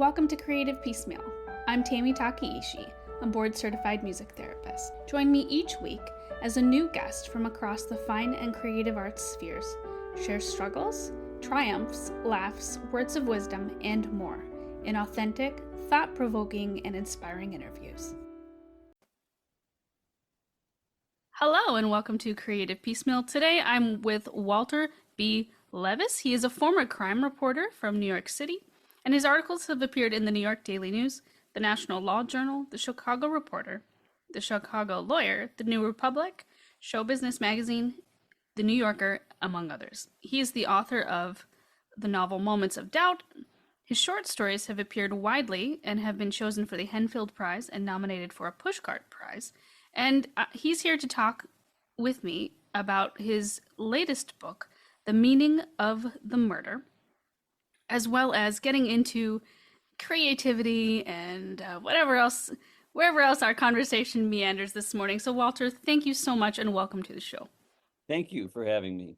Welcome to Creative Piecemeal. I'm Tammy Takeishi, a board-certified music therapist. Join me each week as a new guest from across the fine and creative arts spheres shares struggles, triumphs, laughs, words of wisdom, and more in authentic, thought-provoking, and inspiring interviews. Hello, and welcome to Creative Piecemeal. Today I'm with Walter B. Levis. He is a former crime reporter from New York City, and his articles have appeared in the New York Daily News, the National Law Journal, the Chicago Reporter, the Chicago Lawyer, the New Republic, Show Business Magazine, the New Yorker, among others. He is the author of the novel Moments of Doubt. His short stories have appeared widely and have been chosen for the Henfield Prize and nominated for a Pushcart Prize. And he's here to talk with me about his latest book, The Meaning of the Murder, as well as getting into creativity and wherever else our conversation meanders this morning. So Walter, thank you so much and welcome to the show. Thank you for having me.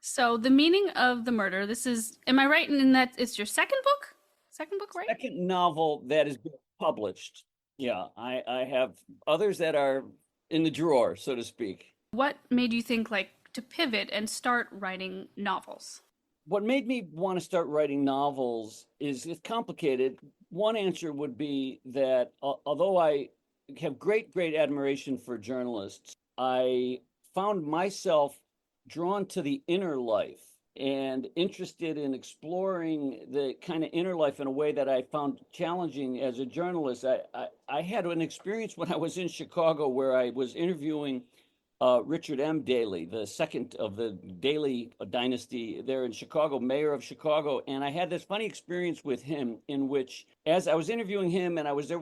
So The Meaning of the Murder, this is, am I right in that it's your second book? Second book, right? Second novel that is published. Yeah, I have others that are in the drawer, so to speak. What made you think to pivot and start writing novels? What made me want to start writing novels is it's complicated. One answer would be that although I have great admiration for journalists, I found myself drawn to the inner life and interested in exploring the kind of inner life in a way that I found challenging as a journalist. I had an experience when I was in Chicago where I was interviewing Richard M. Daley, the second of the Daley dynasty there in Chicago, mayor of Chicago. And I had this funny experience with him in which, as I was interviewing him, and I was there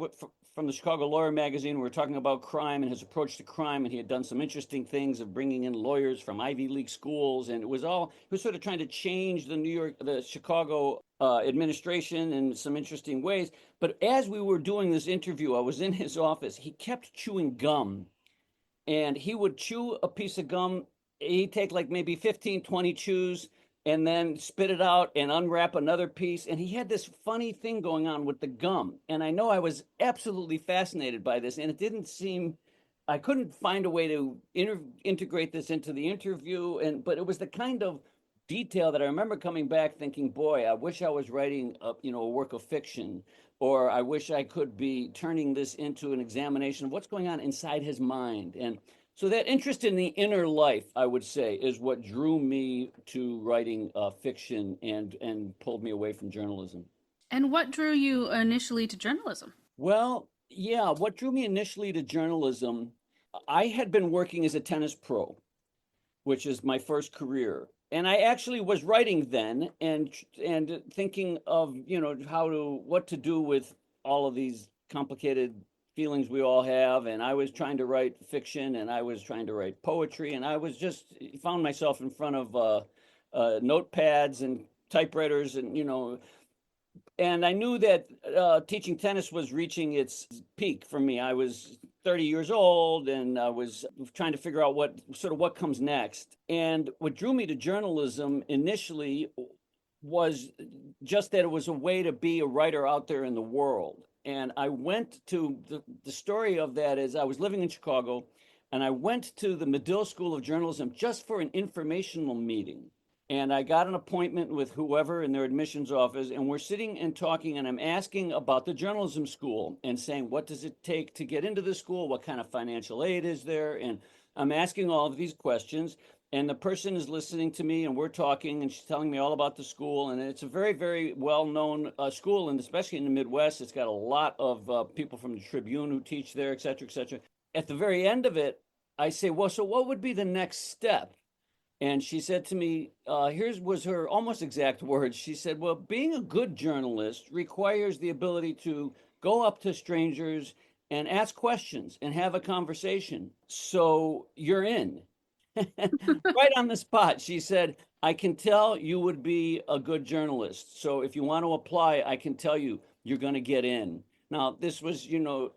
from the Chicago Lawyer magazine, we were talking about crime and his approach to crime, and he had done some interesting things of bringing in lawyers from Ivy League schools, and he was sort of trying to change the Chicago administration in some interesting ways. But as we were doing this interview, I was in his office, he kept chewing gum. And he would chew a piece of gum, he'd take maybe 15, 20 chews, and then spit it out and unwrap another piece. And he had this funny thing going on with the gum. And I know I was absolutely fascinated by this, and it didn't seem, I couldn't find a way to integrate this into the interview. But it was the kind of detail that I remember coming back thinking, boy, I wish I was writing a work of fiction, or I wish I could be turning this into an examination of what's going on inside his mind. And so that interest in the inner life, I would say, is what drew me to writing fiction and pulled me away from journalism. And what drew you initially to journalism? Well, yeah, what drew me initially to journalism, I had been working as a tennis pro, which is my first career. And I actually was writing then and thinking of, what to do with all of these complicated feelings we all have. And I was trying to write fiction, and I was trying to write poetry, and I was found myself in front of notepads and typewriters and I knew that teaching tennis was reaching its peak for me. I was 30 years old, and I was trying to figure out what comes next. And what drew me to journalism initially was just that it was a way to be a writer out there in the world. And I went to the story of that is I was living in Chicago, and I went to the Medill School of Journalism just for an informational meeting. And I got an appointment with whoever in their admissions office, and we're sitting and talking, and I'm asking about the journalism school and saying, what does it take to get into the school? What kind of financial aid is there? And I'm asking all of these questions, and the person is listening to me, and we're talking, and she's telling me all about the school. And it's a very, very well-known school, and especially in the Midwest, it's got a lot of people from the Tribune who teach there, et cetera, et cetera. At the very end of it, I say, well, so what would be the next step? And she said to me, was her almost exact words. She said, well, being a good journalist requires the ability to go up to strangers and ask questions and have a conversation. So you're in. Right on the spot. She said, I can tell you would be a good journalist. So if you want to apply, I can tell you you're going to get in. Now, this was,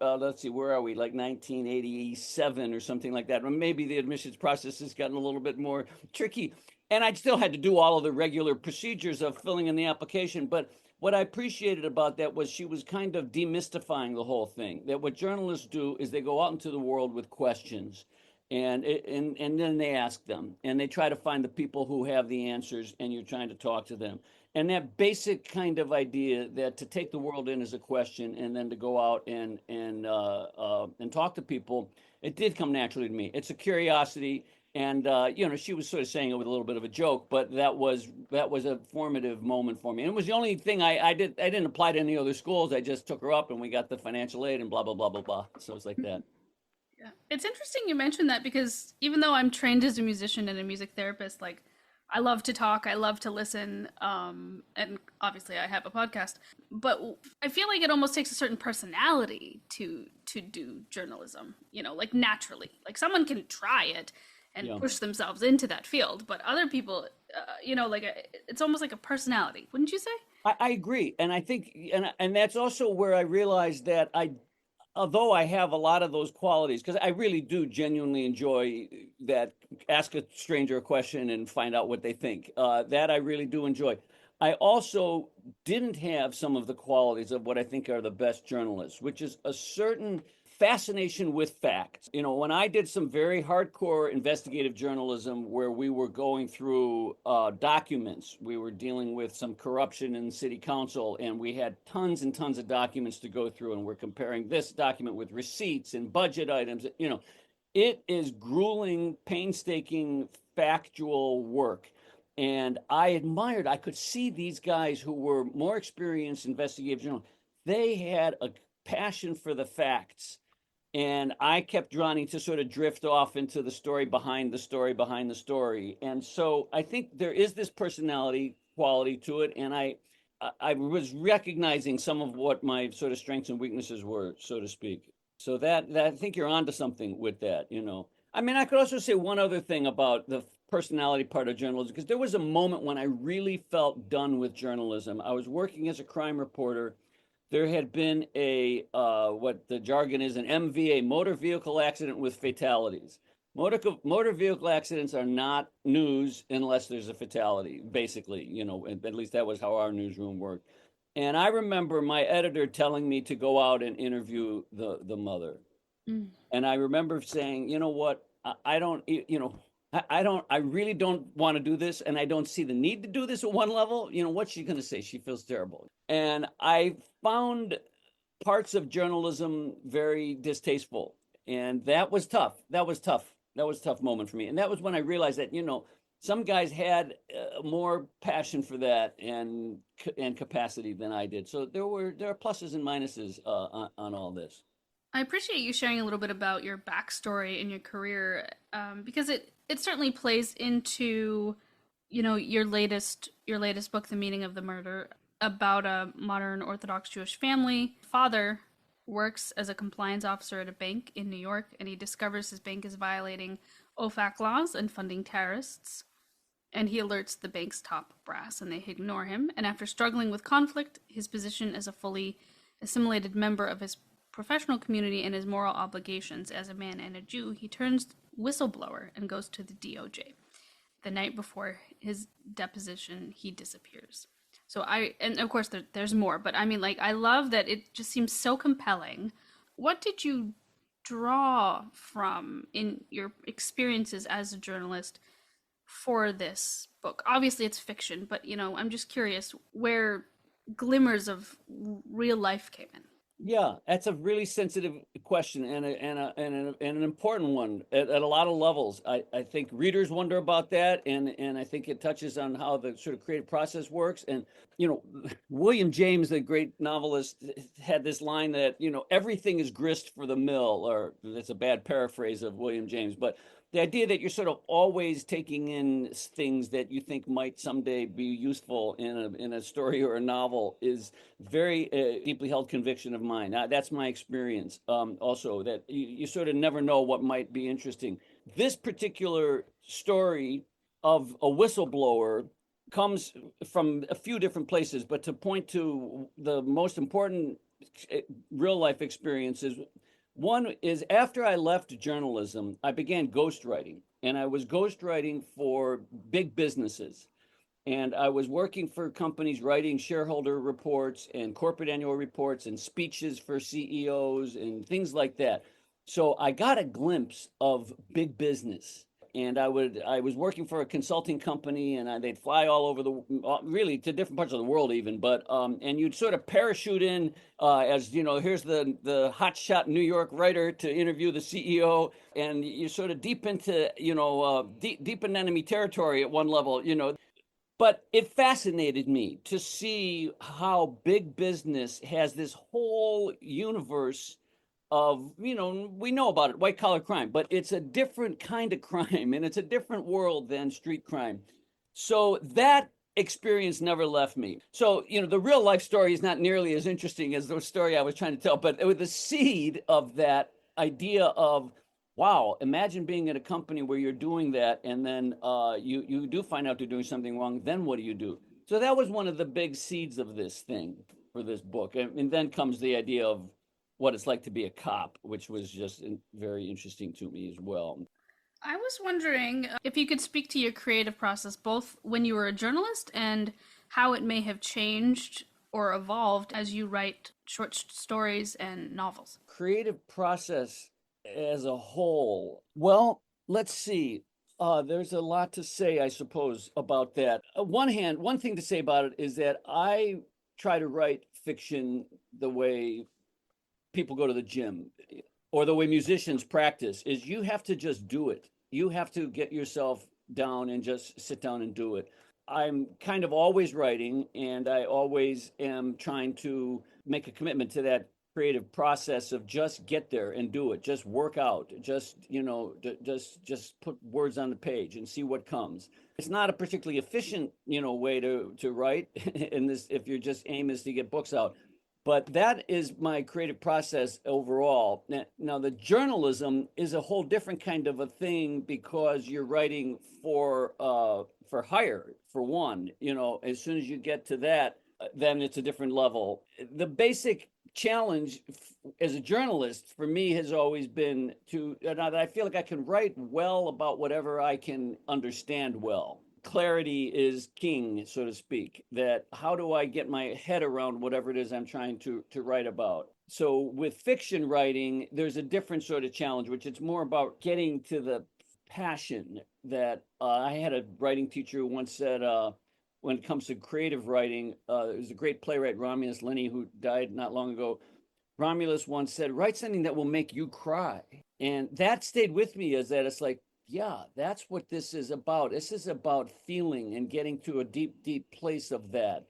let's see, where are we? 1987 or something like that. Or maybe the admissions process has gotten a little bit more tricky. And I still had to do all of the regular procedures of filling in the application. But what I appreciated about that was she was kind of demystifying the whole thing. That what journalists do is they go out into the world with questions, and then they ask them, and they try to find the people who have the answers, and you're trying to talk to them. And that basic kind of idea that to take the world in as a question, and then to go out and talk to people, it did come naturally to me. It's a curiosity. And she was sort of saying it with a little bit of a joke, but that was a formative moment for me. And it was the only thing I did. I didn't apply to any other schools. I just took her up, and we got the financial aid, and blah blah blah blah blah. So it's like that. Yeah. It's interesting you mentioned that because even though I'm trained as a musician and a music therapist, like I love to talk, I love to listen, and obviously I have a podcast, but I feel like it almost takes a certain personality to do journalism, like naturally. Like someone can try it and Yeah. push themselves into that field, but other people, it's almost like a personality, wouldn't you say? I agree, and I think, and that's also where I realized that although I have a lot of those qualities, because I really do genuinely enjoy that, ask a stranger a question and find out what they think. That I really do enjoy. I also didn't have some of the qualities of what I think are the best journalists, which is a certain fascination with facts. When I did some very hardcore investigative journalism where we were going through documents, we were dealing with some corruption in the city council, and we had tons and tons of documents to go through, and we're comparing this document with receipts and budget items. It is grueling, painstaking, factual work. And I could see these guys who were more experienced investigative journalists. They had a passion for the facts, and I kept wanting to sort of drift off into the story behind the story behind the story. And so I think there is this personality quality to it, and I was recognizing some of what my sort of strengths and weaknesses were, so to speak. So that I think you're onto something with that. I mean, I could also say one other thing about the personality part of journalism, because there was a moment when I really felt done with journalism. I was working as a crime reporter. There had been what the jargon is, an MVA, motor vehicle accident with fatalities. Motor vehicle accidents are not news unless there's a fatality, basically. At least that was how our newsroom worked. And I remember my editor telling me to go out and interview the mother. Mm. And I remember saying, you know what, I don't, I really don't want to do this, and I don't see the need to do this at one level. What's she going to say? She feels terrible. And I found parts of journalism very distasteful, and that was tough. That was tough. That was a tough moment for me. And that was when I realized that, some guys had more passion for that and capacity than I did. So there are pluses and minuses on all this. I appreciate you sharing a little bit about your backstory and your career, because it certainly plays into, your latest book, The Meaning of the Murder, about a modern Orthodox Jewish family. Father works as a compliance officer at a bank in New York, and he discovers his bank is violating OFAC laws and funding terrorists. And he alerts the bank's top brass, and they ignore him. And after struggling with conflict, his position as a fully assimilated member of his professional community, and his moral obligations as a man and a Jew, he turns whistleblower and goes to the DOJ. The night before his deposition, he disappears. And of course there's more, but I mean, like, I love that it just seems so compelling. What did you draw from in your experiences as a journalist for this book? Obviously it's fiction, but I'm just curious where glimmers of real life came in. Yeah, that's a really sensitive question, and an important one at a lot of levels. I think readers wonder about that, and I think it touches on how the sort of creative process works. And William James, the great novelist, had this line that everything is grist for the mill, or that's a bad paraphrase of William James, but the idea that you're sort of always taking in things that you think might someday be useful in a story or a novel is very deeply held conviction of mine. That's my experience. Also, that you sort of never know what might be interesting. This particular story of a whistleblower comes from a few different places, but to point to the most important real life experiences. One is, after I left journalism, I began ghostwriting, and I was ghostwriting for big businesses. And I was working for companies writing shareholder reports and corporate annual reports and speeches for CEOs and things like that. So I got a glimpse of big business. And I was working for a consulting company, and they'd fly all over really to different parts of the world even, but and you'd sort of parachute in as, here's the hotshot New York writer to interview the CEO, and you're sort of deep into, deep in enemy territory at one level, but it fascinated me to see how big business has this whole universe of, we know about it, white collar crime, but it's a different kind of crime and it's a different world than street crime. So that experience never left me. So, the real life story is not nearly as interesting as the story I was trying to tell, but with the seed of that idea of, wow, imagine being at a company where you're doing that, and then you do find out they're doing something wrong. Then what do you do? So that was one of the big seeds of this thing for this book, and then comes the idea of what it's like to be a cop, which was just very interesting to me as well. I was wondering if you could speak to your creative process both when you were a journalist and how it may have changed or evolved as you write short stories and novels. Creative process as a whole. Well, let's see. There's a lot to say, I suppose, about that. One thing to say about it is that I try to write fiction the way people go to the gym or the way musicians practice, is you have to just do it. You have to get yourself down and just sit down and do it. I'm kind of always writing, and I always am trying to make a commitment to that creative process of just get there and do it. Just work out. Just, just put words on the page and see what comes. It's not a particularly efficient, way to write in this if your just aim is to get books out. But that is my creative process overall. Now, the journalism is a whole different kind of a thing because you're writing for hire, for one. As soon as you get to that, then it's a different level. The basic challenge as a journalist for me has always been that I feel like I can write well about whatever I can understand well. Clarity is king, so to speak. That how do I get my head around whatever it is I'm trying to write about? So with fiction writing, there's a different sort of challenge, which it's more about getting to the passion that I had a writing teacher who once said, when it comes to creative writing, there was a great playwright, Romulus Linney, who died not long ago. Romulus once said, write something that will make you cry. And that stayed with me, as that it's like, yeah, that's what this is about. This is about feeling and getting to a deep, deep place of that.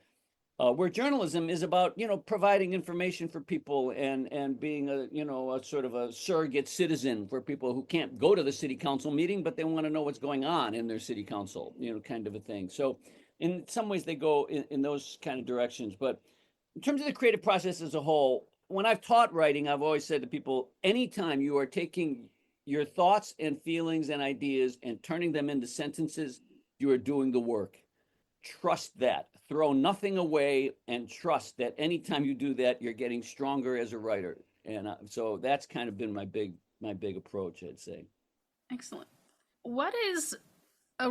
Where journalism is about, providing information for people and being a sort of a surrogate citizen for people who can't go to the city council meeting, but they want to know what's going on in their city council, kind of a thing. So in some ways they go in those kind of directions. But in terms of the creative process as a whole, when I've taught writing, I've always said to people, anytime you are taking your thoughts and feelings and ideas and turning them into sentences, you are doing the work. Trust that. Throw nothing away and trust that anytime you do that, you're getting stronger as a writer. And so that's kind of been my big approach, I'd say. Excellent. What is a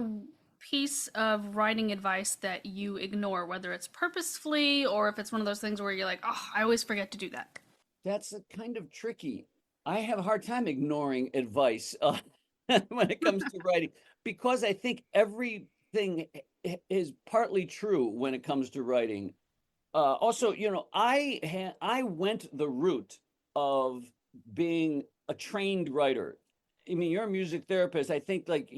piece of writing advice that you ignore, whether it's purposefully or if it's one of those things where you're like, oh, I always forget to do that? That's a kind of tricky. I have a hard time ignoring advice when it comes to writing because I think everything is partly true when it comes to writing. Also, I went the route of being a trained writer. I mean, you're a music therapist. I think, like,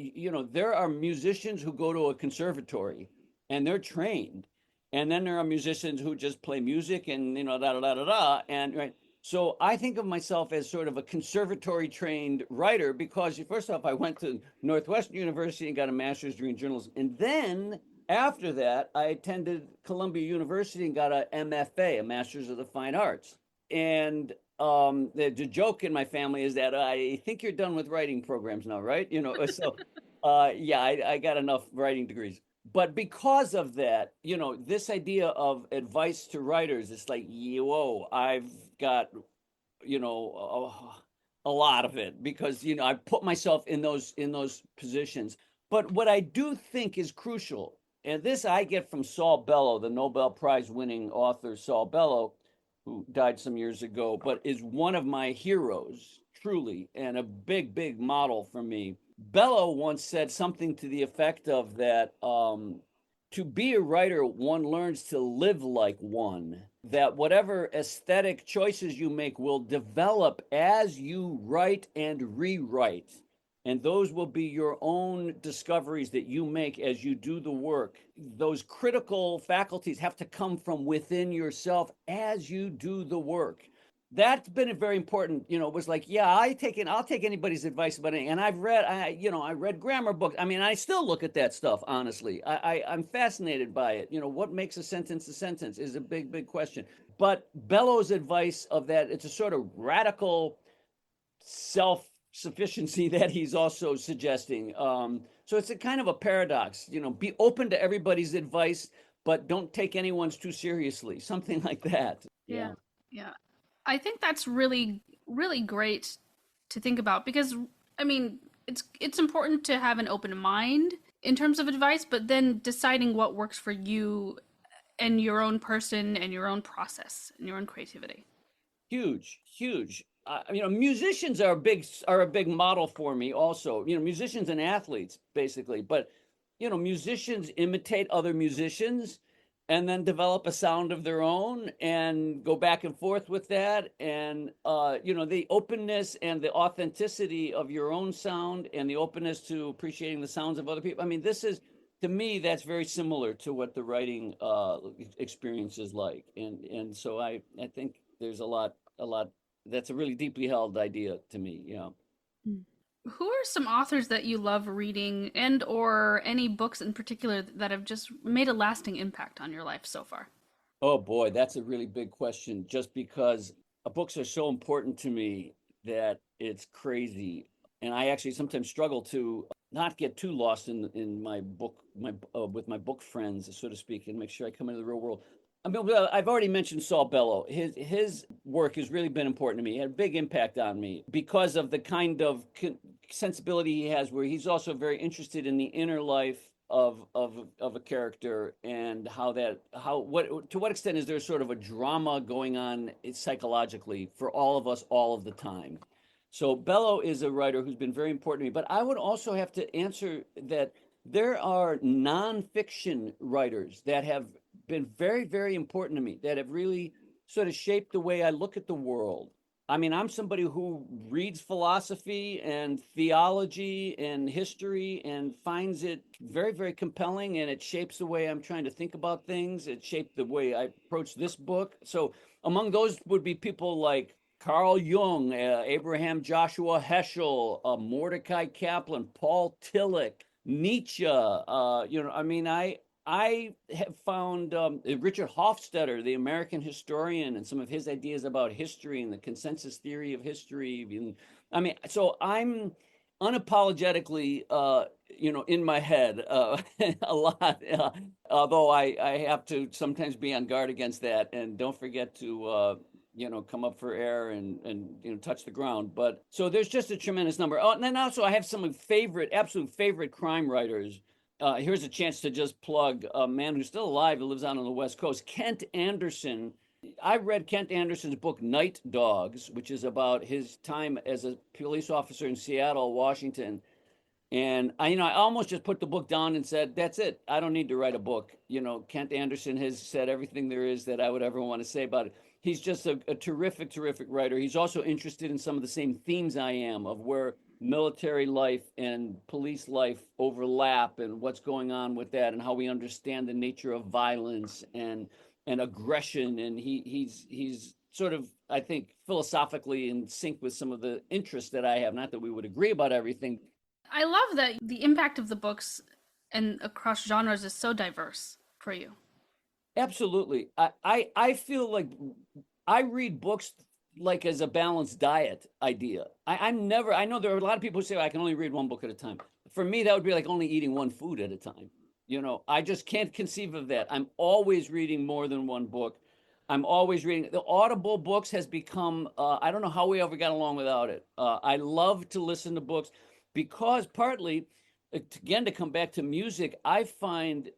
there are musicians who go to a conservatory and they're trained, and then there are musicians who just play music and da da da da da. And right, so I think of myself as sort of a conservatory trained writer because first off, I went to Northwestern University and got a master's degree in journalism, and then after that, I attended Columbia University and got a MFA, a Master's of the Fine Arts. And the joke in my family is that I think you're done with writing programs now, right? So yeah, I got enough writing degrees. But because of that, this idea of advice to writers, it's like, whoa, I've got, a lot of it because, I put myself in those positions. But what I do think is crucial And this I get from Saul Bellow, the Nobel Prize winning author Saul Bellow, who died some years ago, but is one of my heroes, truly, and a big, big model for me. Bellow once said something to the effect of that to be a writer, one learns to live like one, that whatever aesthetic choices you make will develop as you write and rewrite. And those will be your own discoveries that you make as you do the work. Those critical faculties have to come from within yourself as you do the work. That's been a very important, it was like, yeah, I'll take anybody's advice about anything. And I read grammar books. I mean, I still look at that stuff, honestly. I'm fascinated by it. What makes a sentence is a big, big question. But Bellow's advice of that, it's a sort of radical self-sufficiency that he's also suggesting. So it's a kind of a paradox, be open to everybody's advice, but don't take anyone's too seriously, something like that. Yeah. Yeah. Yeah. I think that's really, really great to think about because I mean, it's important to have an open mind in terms of advice, but then deciding what works for you and your own person and your own process and your own creativity. Huge, huge. Musicians are a big model for me also. Musicians and athletes basically, but musicians imitate other musicians and then develop a sound of their own and go back and forth with that. And the openness and the authenticity of your own sound and the openness to appreciating the sounds of other people. I mean, this is, to me, that's very similar to what the writing experience is like. And so I think there's a lot that's a really deeply held idea to me. Yeah. Mm. Who are some authors that you love reading and or any books in particular that have just made a lasting impact on your life so far? Oh boy, that's a really big question. Just because books are so important to me that it's crazy, and I actually sometimes struggle to not get too lost in my book, my with my book friends, so to speak, and make sure I come into the real world. I mean, well, I've already mentioned Saul Bellow. His work has really been important to me. He had a big impact on me because of the kind of sensibility he has, where he's also very interested in the inner life of a character and to what extent is there sort of a drama going on psychologically for all of us all of the time. So Bellow is a writer who's been very important to me, but I would also have to answer that there are nonfiction writers that have been very, very important to me, that have really sort of shaped the way I look at the world. I mean, I'm somebody who reads philosophy and theology and history and finds it very, very compelling, and it shapes the way I'm trying to think about things. It shaped the way I approach this book. So among those would be people like Carl Jung, Abraham Joshua Heschel, Mordecai Kaplan, Paul Tillich, Nietzsche. I have found Richard Hofstadter, the American historian, and some of his ideas about history and the consensus theory of history. So I'm unapologetically, in my head a lot, although I have to sometimes be on guard against that. And don't forget to, come up for air and touch the ground. But so there's just a tremendous number. Oh, and then also I have some absolute favorite crime writers. Here's a chance to just plug a man who's still alive, who lives out on the West Coast, Kent Anderson. I read Kent Anderson's book Night Dogs, which is about his time as a police officer in Seattle, Washington. And I almost just put the book down and said, that's it. I don't need to write a book. Kent Anderson has said everything there is that I would ever want to say about it. He's just a terrific, terrific writer. He's also interested in some of the same themes I am, of where military life and police life overlap and what's going on with that and how we understand the nature of violence and aggression. And he's sort of, I think, philosophically in sync with some of the interests that I have. Not that we would agree about everything. I love that the impact of the books and across genres is so diverse for you. Absolutely. I feel like I read books like as a balanced diet idea. I know there are a lot of people who say I can only read one book at a time. For me, that would be like only eating one food at a time. I just can't conceive of that. I'm always reading more than one book. I'm always reading. The Audible books has become, I don't know how we ever got along without it. I love to listen to books because partly again, to come back to music, I find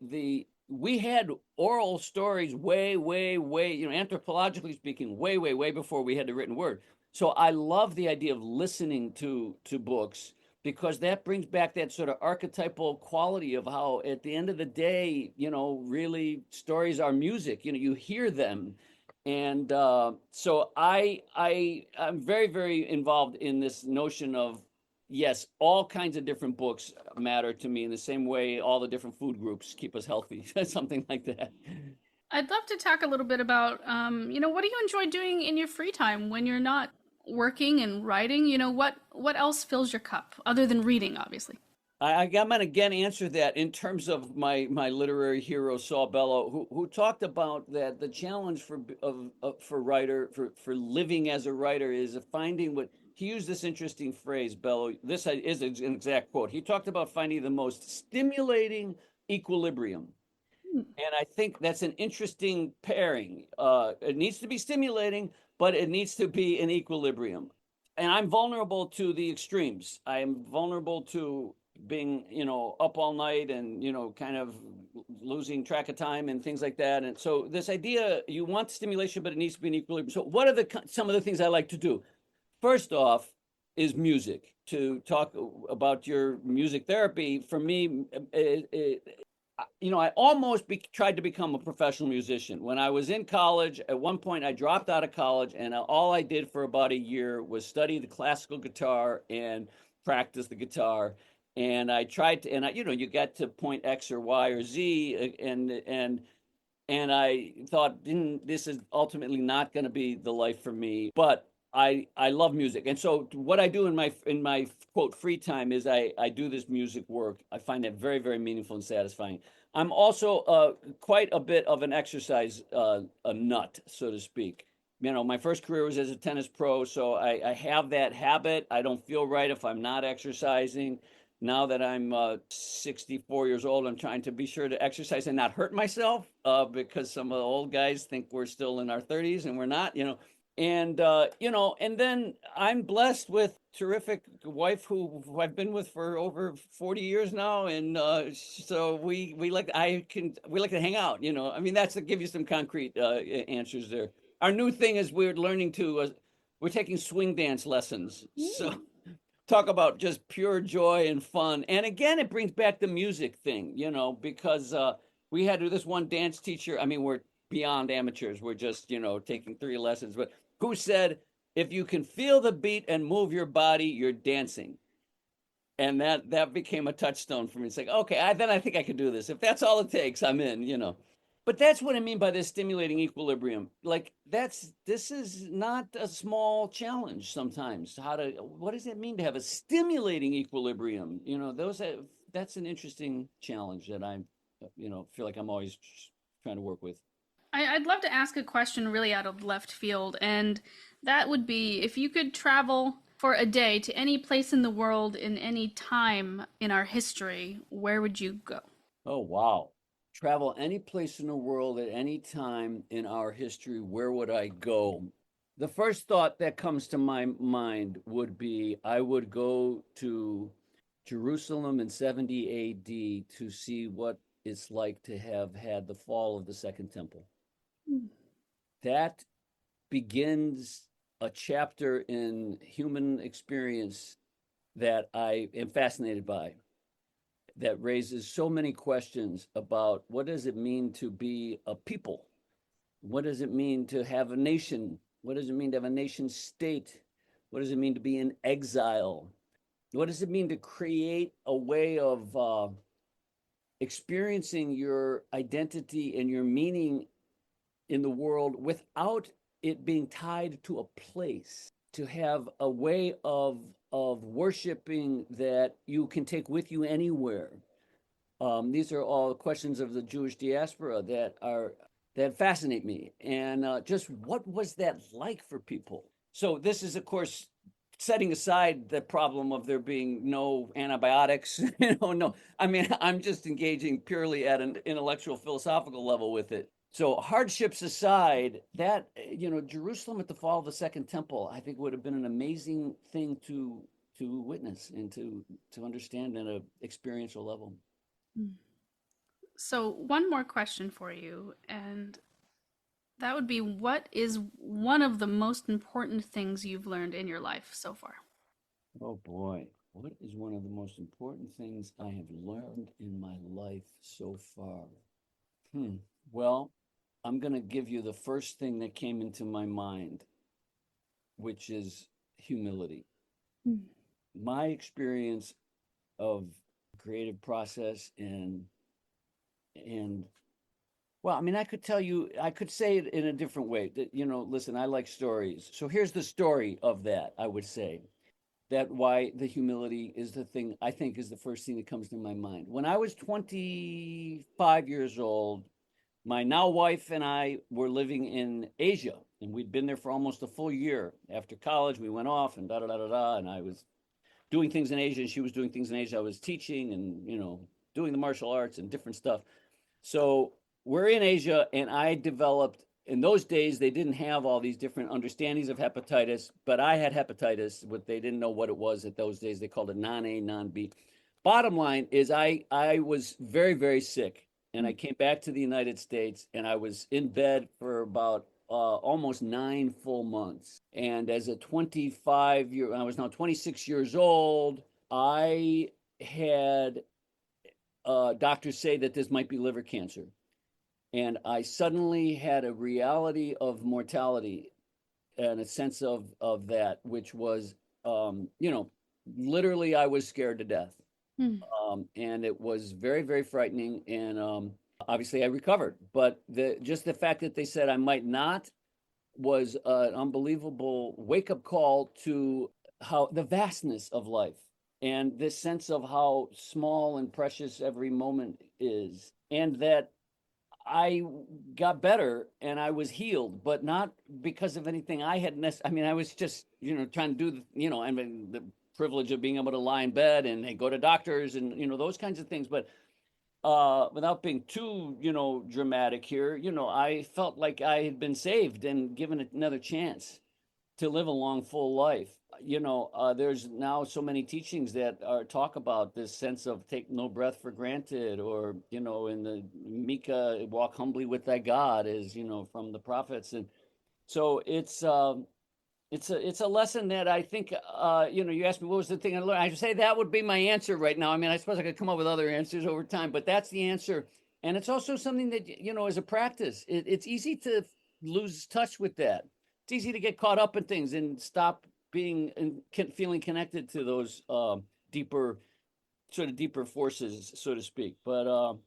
we had oral stories way, anthropologically speaking, way before we had the written word. So I love the idea of listening to books because that brings back that sort of archetypal quality of how at the end of the day, really stories are music. You hear them. And so I'm very involved in this notion of yes, all kinds of different books matter to me in the same way all the different food groups keep us healthy, something like that. I'd love to talk a little bit about, what do you enjoy doing in your free time when you're not working and writing? What else fills your cup other than reading, obviously? I'm going to again answer that in terms of my literary hero Saul Bellow, who talked about that the challenge for writer for living as a writer is finding what he used this interesting phrase. Bellow, this is an exact quote. He talked about finding the most stimulating equilibrium. Hmm. And I think that's an interesting pairing. It needs to be stimulating, but it needs to be in equilibrium. And I'm vulnerable to the extremes. I'm vulnerable to being, up all night and, kind of losing track of time and things like that. And so this idea, you want stimulation, but it needs to be in equilibrium. So what are some of the things I like to do? First off is music. To talk about your music therapy, for me, I almost tried to become a professional musician. When I was in college, at one point I dropped out of college and all I did for about a year was study the classical guitar and practice the guitar. And I tried to, and you get to point X or Y or Z, and I thought, this is ultimately not going to be the life for me. But I love music, and so what I do in my quote free time is I do this music work. I find it very meaningful and satisfying. I'm also quite a bit of an exercise a nut, so to speak. My first career was as a tennis pro, so I have that habit. I don't feel right if I'm not exercising. Now that I'm 64 years old, I'm trying to be sure to exercise and not hurt myself because some of the old guys think we're still in our 30s and we're not. And then I'm blessed with terrific wife who I've been with for over 40 years now, and so we like to hang out. I mean that's to give you some concrete answers there. Our new thing is we're taking swing dance lessons. So talk about just pure joy and fun. And again, it brings back the music thing, because we had this one dance teacher. I mean, we're beyond amateurs. We're just, taking 3 lessons. But who said, if you can feel the beat and move your body, you're dancing. And that became a touchstone for me. It's like, okay, then I think I can do this. If that's all it takes, I'm in. But that's what I mean by this stimulating equilibrium. Like this is not a small challenge sometimes. What does it mean to have a stimulating equilibrium? That's an interesting challenge that feel like I'm always trying to work with. I'd love to ask a question really out of left field, and that would be if you could travel for a day to any place in the world in any time in our history, where would you go? Oh, wow. Travel any place in the world at any time in our history, where would I go? The first thought that comes to my mind would be I would go to Jerusalem in 70 AD to see what it's like to have had the fall of the Second Temple. Hmm. That begins a chapter in human experience that I am fascinated by, that raises so many questions about what does it mean to be a people? What does it mean to have a nation? What does it mean to have a nation state? What does it mean to be in exile? What does it mean to create a way of experiencing your identity and your meaning in the world without it being tied to a place? To have a way of worshiping that you can take with you anywhere. These are all questions of the Jewish diaspora that fascinate me. And just what was that like for people? So this is, of course, setting aside the problem of there being no antibiotics. No. I mean, I'm just engaging purely at an intellectual, philosophical level with it. So hardships aside, that Jerusalem at the fall of the Second Temple, I think would have been an amazing thing to witness and to understand at an experiential level. So, one more question for you, and that would be, what is one of the most important things you've learned in your life so far? Oh boy, what is one of the most important things I have learned in my life so far? Well, I'm going to give you the first thing that came into my mind, which is humility. My experience of creative process and well, I mean, I could tell you, I could say it in a different way that, listen, I like stories. So here's the story of that, I would say. That why the humility is the thing I think is the first thing that comes to my mind. When I was 25 years old, my now wife and I were living in Asia, and we'd been there for almost a full year. After college, we went off and da da da da da, and I was doing things in Asia, and she was doing things in Asia. I was teaching and doing the martial arts and different stuff. So we're in Asia, and I developed, in those days, they didn't have all these different understandings of hepatitis, but I had hepatitis, but they didn't know what it was at those days. They called it non-A, non-B. Bottom line is I was very, very sick, and I came back to the United States, and I was in bed for about almost 9 full months. And as a 25-year, I was now 26 years old, I had doctors say that this might be liver cancer. And I suddenly had a reality of mortality and a sense of that, which was, literally I was scared to death. And it was very, very frightening. And obviously I recovered. But just the fact that they said I might not was an unbelievable wake-up call to how the vastness of life and this sense of how small and precious every moment is, and that I got better and I was healed, but not because of anything I had I mean, I was just, trying to do, I mean, the privilege of being able to lie in bed and go to doctors and, those kinds of things. But without being too, dramatic here, I felt like I had been saved and given another chance to live a long, full life. There's now so many teachings that talk about this sense of take no breath for granted, or, in the Mika, walk humbly with thy God, is, from the prophets. And so it's a lesson that I think, you asked me what was the thing I learned. I say that would be my answer right now. I mean, I suppose I could come up with other answers over time, but that's the answer. And it's also something that, as a practice, it's easy to lose touch with that. It's easy to get caught up in things and stop being and feeling connected to those deeper forces, so to speak. But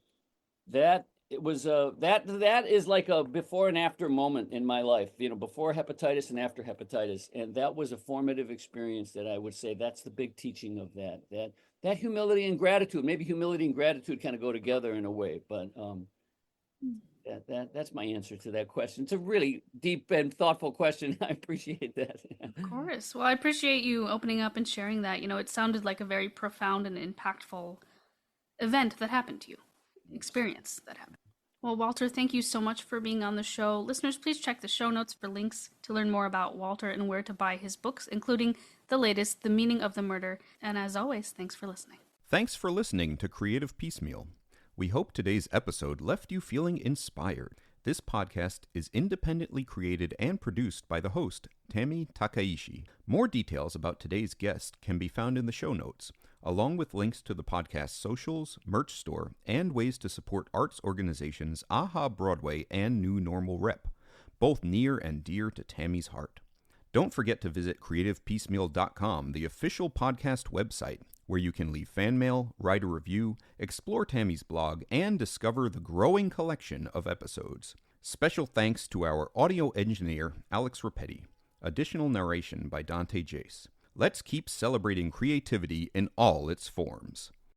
that it was that is like a before and after moment in my life, before hepatitis and after hepatitis. And that was a formative experience that I would say that's the big teaching of that humility and gratitude. Maybe humility and gratitude kind of go together in a way, but that's my answer to that question. It's a really deep and thoughtful question. I appreciate that. Of course. Well, I appreciate you opening up and sharing that. It sounded like a very profound and impactful event that happened to you, experience that happened. Well, Walter, thank you so much for being on the show. Listeners, please check the show notes for links to learn more about Walter and where to buy his books, including the latest, The Meaning of the Murder. And as always, thanks for listening. Thanks for listening to Creative Piecemeal. We hope today's episode left you feeling inspired. This podcast is independently created and produced by the host, Tami Takaishi. More details about today's guest can be found in the show notes, along with links to the podcast's socials, merch store, and ways to support arts organizations AHA Broadway and New Normal Rep, both near and dear to Tami's heart. Don't forget to visit creativepiecemeal.com, the official podcast website, where you can leave fan mail, write a review, explore Tami's blog, and discover the growing collection of episodes. Special thanks to our audio engineer, Alex Rapetti. Additional narration by Dante Jace. Let's keep celebrating creativity in all its forms.